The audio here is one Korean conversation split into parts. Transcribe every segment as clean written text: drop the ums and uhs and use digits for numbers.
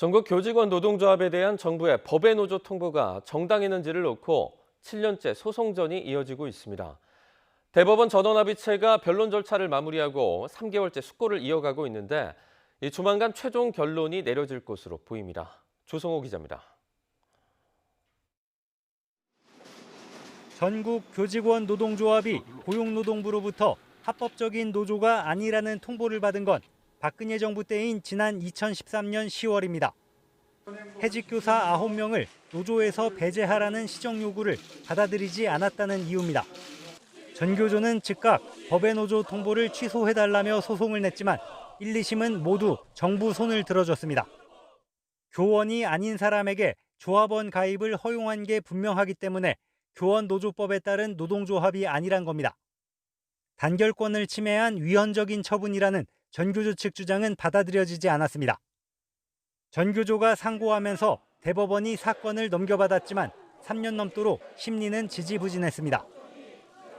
전국 교직원 노동조합에 대한 정부의 법의 노조 통보가 정당했는지를 놓고 7년째 소송전이 이어지고 있습니다. 대법원 전원합의체가 변론 절차를 마무리하고 3개월째 숙고를 이어가고 있는데 조만간 최종 결론이 내려질 것으로 보입니다. 조성호 기자입니다. 전국 교직원 노동조합이 고용노동부로부터 합법적인 노조가 아니라는 통보를 받은 건 박근혜 정부 때인 지난 2013년 10월입니다. 해직교사 9명을 노조에서 배제하라는 시정 요구를 받아들이지 않았다는 이유입니다. 전교조는 즉각 법의 노조 통보를 취소해달라며 소송을 냈지만 1, 2심은 모두 정부 손을 들어줬습니다. 교원이 아닌 사람에게 조합원 가입을 허용한 게 분명하기 때문에 교원 노조법에 따른 노동조합이 아니란 겁니다. 단결권을 침해한 위헌적인 처분이라는 전교조 측 주장은 받아들여지지 않았습니다. 전교조가 상고하면서 대법원이 사건을 넘겨받았지만 3년 넘도록 심리는 지지부진했습니다.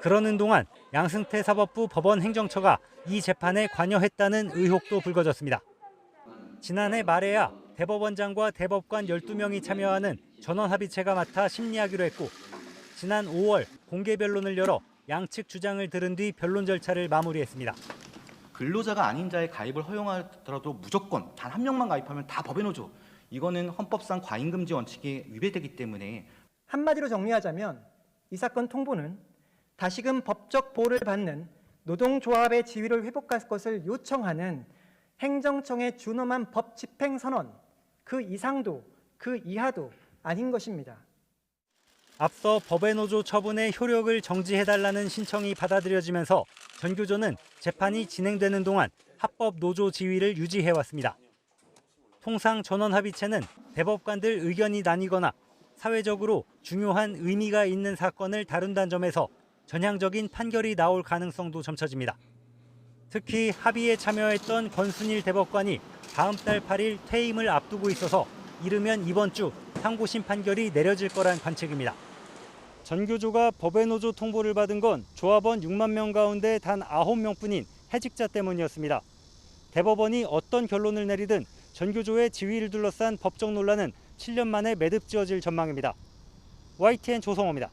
그러는 동안 양승태 사법부 법원행정처가 이 재판에 관여했다는 의혹도 불거졌습니다. 지난해 말에야 대법원장과 대법관 12명이 참여하는 전원합의체가 맡아 심리하기로 했고 지난 5월 공개 변론을 열어 양측 주장을 들은 뒤 변론 절차를 마무리했습니다. 근로자가 아닌 자의 가입을 허용하더라도 무조건 단 한 명만 가입하면 다 법의 노조. 이거는 헌법상 과잉금지 원칙에 위배되기 때문에 한마디로 정리하자면 이 사건 통보는 다시금 법적 보호를 받는 노동조합의 지위를 회복할 것을 요청하는 행정청의 준엄한 법 집행 선언, 그 이상도 그 이하도 아닌 것입니다. 앞서 법의 노조 처분의 효력을 정지해달라는 신청이 받아들여지면서 전교조는 재판이 진행되는 동안 합법 노조 지위를 유지해왔습니다. 통상 전원합의체는 대법관들 의견이 나뉘거나 사회적으로 중요한 의미가 있는 사건을 다룬다는 점에서 전향적인 판결이 나올 가능성도 점쳐집니다. 특히 합의에 참여했던 권순일 대법관이 다음 달 8일 퇴임을 앞두고 있어서 이르면 이번 주 상고심 판결이 내려질 거란 관측입니다. 전교조가 법의 노조 통보를 받은 건 조합원 6만 명 가운데 단 9명뿐인 해직자 때문이었습니다. 대법원이 어떤 결론을 내리든 전교조의 지위를 둘러싼 법적 논란은 7년 만에 매듭지어질 전망입니다. YTN 조성호입니다.